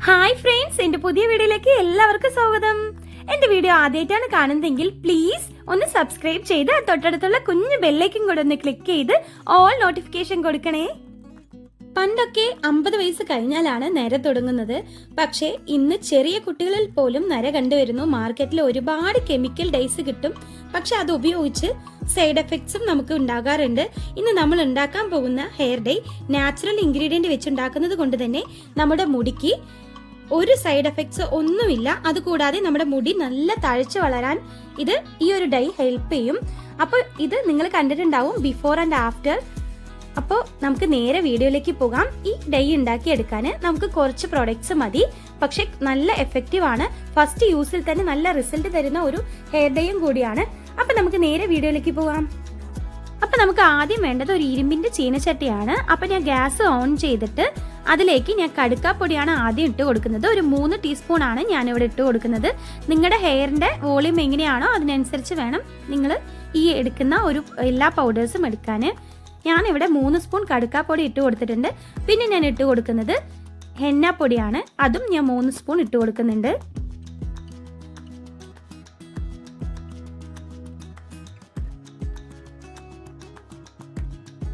Hi friends, എന്റെ പുതിയ വീഡിയോയിലേക്ക് എല്ലാവർക്കും സ്വാഗതം. എന്റെ വീഡിയോ ആദ്യമായിട്ടാണ് കാണുന്നതെങ്കിൽ പ്ലീസ് ഒന്ന് സബ്സ്ക്രൈബ് ചെയ്ത് തൊട്ടടുത്തുള്ള കുഞ്ഞു ബെല്ലൈക്കൻ കൂടെ ഒന്ന് ക്ലിക്ക് ചെയ്ത് ഓൾ നോട്ടിഫിക്കേഷൻ കൊടുക്കണേ. പണ്ടൊക്കെ 50 വയസ്സ് കഴിഞ്ഞാലാണ് നര തുടങ്ങുന്നത്. പക്ഷേ ഇന്ന് ചെറിയ കുട്ടികളിൽ പോലും നര കണ്ടുവരുന്നു. മാർക്കറ്റിൽ ഒരുപാട് കെമിക്കൽ ഡൈസ് കിട്ടും, പക്ഷെ അത് ഉപയോഗിച്ച് സൈഡ് എഫക്ട്സും നമുക്ക് ഉണ്ടാകാറുണ്ട്. ഇന്ന് നമ്മൾ ഉണ്ടാക്കാൻ പോകുന്ന ഹെയർ ഡൈ നാച്ചുറൽ ഇൻഗ്രീഡിയന്റ് വെച്ചുണ്ടാക്കുന്നത് കൊണ്ട് തന്നെ നമ്മുടെ മുടിക്ക് ഒരു സൈഡ് എഫക്ട്സ് ഒന്നുമില്ല. അതുകൂടാതെ നമ്മുടെ മുടി നല്ല തഴച്ചു വളരാൻ ഈ ഒരു ഡൈ ഹെൽപ്പ് ചെയ്യും. അപ്പോൾ ഇത് നിങ്ങൾ കണ്ടിട്ടുണ്ടാവും ബിഫോർ ആൻഡ് ആഫ്റ്റർ. അപ്പോൾ നമുക്ക് നേരെ വീഡിയോയിലേക്ക് പോകാം. ഈ ഡൈ ഉണ്ടാക്കിയെടുക്കാൻ നമുക്ക് കുറച്ച് പ്രൊഡക്ട്സ് മതി, പക്ഷെ നല്ല എഫക്റ്റീവ് ആണ്. ഫസ്റ്റ് യൂസിൽ തന്നെ നല്ല റിസൾട്ട് തരുന്ന ഒരു ഹെയർ ഡൈയും കൂടിയാണ്. അപ്പൊ നമുക്ക് നേരെ വീഡിയോയിലേക്ക് പോകാം. അപ്പൊ നമുക്ക് ആദ്യം വേണ്ടത് ഒരു ഇരുമ്പിന്റെ ചീനച്ചട്ടിയാണ്. അപ്പൊ ഞാൻ ഗ്യാസ് ഓൺ ചെയ്തിട്ട് അതിലേക്ക് ഞാൻ കടുക്കാപ്പൊടിയാണ് ആദ്യം ഇട്ട് കൊടുക്കുന്നത്. ഒരു 3 ടീസ്പൂൺ ആണ് ഞാനിവിടെ ഇട്ട് കൊടുക്കുന്നത്. നിങ്ങളുടെ ഹെയറിന്റെ വോളിയം എങ്ങനെയാണോ അതിനനുസരിച്ച് വേണം നിങ്ങൾ ഈ എടുക്കുന്ന എല്ലാ പൗഡേഴ്സും എടുക്കാൻ. ഞാനിവിടെ 3 സ്പൂൺ കടുക്കാപ്പൊടി ഇട്ട് കൊടുത്തിട്ടുണ്ട്. പിന്നെ ഞാൻ ഇട്ട് കൊടുക്കുന്നത് ഹെന്നാപ്പൊടിയാണ്. അതും ഞാൻ 3 സ്പൂൺ ഇട്ട് കൊടുക്കുന്നുണ്ട്.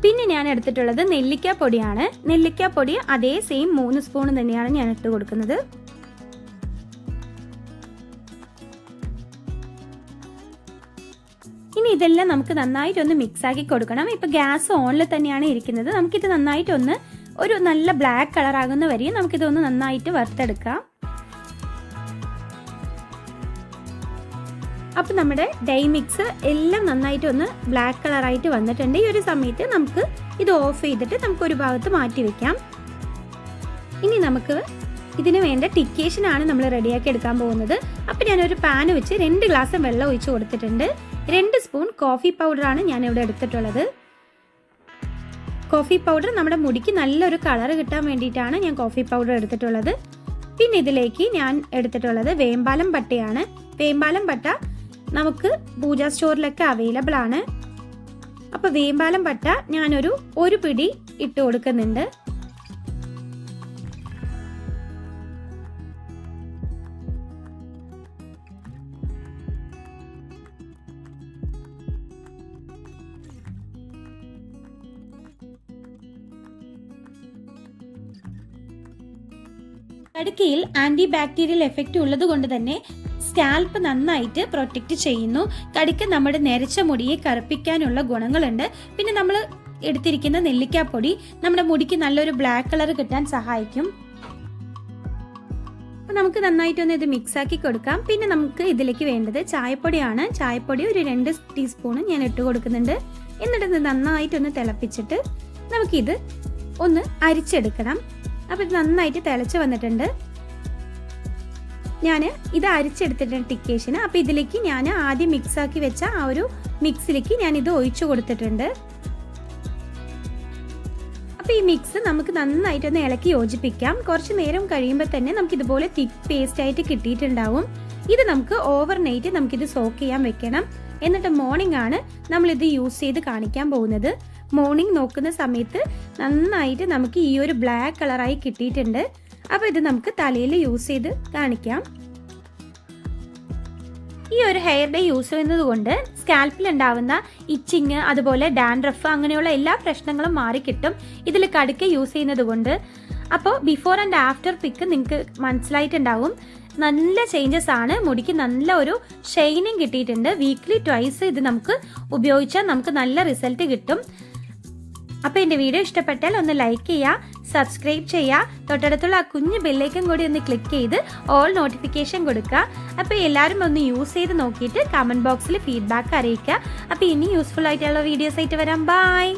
പിന്നെ ഞാൻ എടുത്തിട്ടുള്ളത് നെല്ലിക്കാപ്പൊടിയാണ്. നെല്ലിക്കാപ്പൊടി അതേ സെയിം 3 സ്പൂൺ തന്നെയാണ് ഞാൻ ഇട്ട് കൊടുക്കുന്നത്. ഇനി ഇതെല്ലാം നമുക്ക് നന്നായിട്ടൊന്ന് മിക്സ് ആക്കി കൊടുക്കണം. ഇപ്പൊ ഗ്യാസ് ഓണിൽ തന്നെയാണ് ഇരിക്കുന്നത്. നമുക്കിത് നന്നായിട്ടൊന്ന് ഒരു നല്ല ബ്ലാക്ക് കളർ ആകുന്ന വരെയും നമുക്കിതൊന്ന് നന്നായിട്ട് വറുത്തെടുക്കാം. അപ്പൊ നമ്മുടെ ഡൈ മിക്സ് എല്ലാം നന്നായിട്ട് ഒന്ന് ബ്ലാക്ക് കളർ ആയിട്ട് വന്നിട്ടുണ്ട്. ഈ ഒരു സമയത്ത് നമുക്ക് ഇത് ഓഫ് ചെയ്തിട്ട് നമുക്ക് ഒരു ഭാഗത്ത് മാറ്റി വെക്കാം. ഇനി നമുക്ക് ഇതിന് വേണ്ട ടിക്കേഷൻ ആണ് നമ്മൾ റെഡിയാക്കി എടുക്കാൻ പോകുന്നത്. അപ്പൊ ഞാനൊരു പാൻ വെച്ച് 2 ഗ്ലാസ് വെള്ളം ഒഴിച്ച് കൊടുത്തിട്ടുണ്ട്. 2 സ്പൂൺ കോഫി പൗഡർ ആണ് ഞാൻ ഇവിടെ എടുത്തിട്ടുള്ളത്. കോഫി പൗഡർ നമ്മുടെ മുടിക്ക് നല്ലൊരു കളർ കിട്ടാൻ വേണ്ടിയിട്ടാണ് ഞാൻ കോഫി പൗഡർ എടുത്തിട്ടുള്ളത്. പിന്നെ ഇതിലേക്ക് ഞാൻ എടുത്തിട്ടുള്ളത് വേമ്പാലം പട്ടയാണ്. വേമ്പാലം പട്ട നമുക്ക് പൂജാ സ്റ്റോറിലൊക്കെ അവൈലബിൾ ആണ്. അപ്പൊ വേമ്പാലം പട്ട ഒരു പിടി ഇട്ട് കൊടുക്കുന്നുണ്ട്. കടുക്കയിൽ ആന്റി ബാക്ടീരിയൽ എഫക്റ്റ് ഉള്ളത് കൊണ്ട് തന്നെ സ്കാൽപ്പ് നന്നായിട്ട് പ്രൊട്ടക്റ്റ് ചെയ്യുന്നു. കടുക്ക നമ്മുടെ നരച്ച മുടിയെ കറുപ്പിക്കാനുള്ള ഗുണങ്ങളുണ്ട്. പിന്നെ നമ്മൾ എടുത്തിരിക്കുന്ന നെല്ലിക്കാപ്പൊടി നമ്മുടെ മുടിക്ക് നല്ലൊരു ബ്ലാക്ക് കളർ കിട്ടാൻ സഹായിക്കും. അപ്പൊ നമുക്ക് നന്നായിട്ടൊന്ന് ഇത് മിക്സ് ആക്കി കൊടുക്കാം. പിന്നെ നമുക്ക് ഇതിലേക്ക് വേണ്ടത് ചായപ്പൊടിയാണ്. ചായപ്പൊടി ഒരു 2 ടീസ്പൂൺ ഞാൻ ഇട്ട് കൊടുക്കുന്നുണ്ട്. എന്നിട്ട് ഇത് നന്നായിട്ടൊന്ന് തിളപ്പിച്ചിട്ട് നമുക്കിത് ഒന്ന് അരിച്ചെടുക്കണം. അപ്പൊ ഇത് നന്നായിട്ട് തിളച്ച് വന്നിട്ടുണ്ട്. ഞാൻ ഇത് അരിച്ചെടുത്തിട്ടുണ്ട് ടിക്കേഷന്. അപ്പൊ ഇതിലേക്ക് ഞാൻ ആദ്യം മിക്സ് ആക്കി വെച്ച ആ ഒരു മിക്സിലേക്ക് ഞാൻ ഇത് ഒഴിച്ചു കൊടുത്തിട്ടുണ്ട്. അപ്പൊ ഈ മിക്സ് നമുക്ക് നന്നായിട്ടൊന്ന് ഇളക്കി യോജിപ്പിക്കാം. കുറച്ച് നേരം കഴിയുമ്പോൾ തന്നെ നമുക്ക് ഇതുപോലെ തിക്ക് പേസ്റ്റ് ആയിട്ട് കിട്ടിയിട്ടുണ്ടാവും. ഇത് നമുക്ക് ഓവർനൈറ്റ് നമുക്കിത് സോക്ക് ചെയ്യാൻ വെക്കണം. എന്നിട്ട് മോർണിംഗ് ആണ് നമ്മൾ ഇത് യൂസ് ചെയ്ത് കാണിക്കാൻ പോകുന്നത്. മോർണിംഗ് നോക്കുന്ന സമയത്ത് നന്നായിട്ട് നമുക്ക് ഈ ഒരു ബ്ലാക്ക് കളറായി കിട്ടിയിട്ടുണ്ട്. അപ്പോൾ ഇത് നമുക്ക് തലയിൽ യൂസ് ചെയ്ത് കാണിക്കാം. ഈ ഒരു ഹെയർ ഡൈ യൂസ് ചെയ്യുന്നത് കൊണ്ട് സ്കാൽപ്പിൽ ഉണ്ടാവുന്ന ഇച്ചിങ്, അതുപോലെ ഡാൻഡ്രഫ്, അങ്ങനെയുള്ള എല്ലാ പ്രശ്നങ്ങളും മാറിക്കിട്ടും ഇതിൽ കടുക്ക യൂസ് ചെയ്യുന്നത് കൊണ്ട്. അപ്പോൾ ബിഫോർ ആൻഡ് ആഫ്റ്റർ പിക്ക് നിങ്ങൾക്ക് മനസ്സിലായിട്ടുണ്ടാവും. നല്ല ചേഞ്ചസ് ആണ്. മുടിക്ക് നല്ല ഒരു ഷൈനിങ് കിട്ടിയിട്ടുണ്ട്. വീക്ക്ലി ട്വൈസ് ഇത് നമുക്ക് ഉപയോഗിച്ചാൽ നമുക്ക് നല്ല റിസൾട്ട് കിട്ടും. അപ്പോൾ എൻ്റെ വീഡിയോ ഇഷ്ടപ്പെട്ടാൽ ഒന്ന് ലൈക്ക് ചെയ്യുക, സബ്സ്ക്രൈബ് ചെയ്യുക, തൊട്ടടുത്തുള്ള ആ കുഞ്ഞു ബെല്ലൈക്കൻ കൂടി ഒന്ന് ക്ലിക്ക് ചെയ്ത് ഓൾ നോട്ടിഫിക്കേഷൻ കൊടുക്കുക. അപ്പോൾ എല്ലാവരും ഒന്ന് യൂസ് ചെയ്ത് നോക്കിയിട്ട് കമൻറ്റ് ബോക്സിൽ ഫീഡ്ബാക്ക് അറിയിക്കുക. അപ്പോൾ ഇനി യൂസ്ഫുൾ ആയിട്ടുള്ള വീഡിയോസ് ആയിട്ട് വരാം. ബൈ.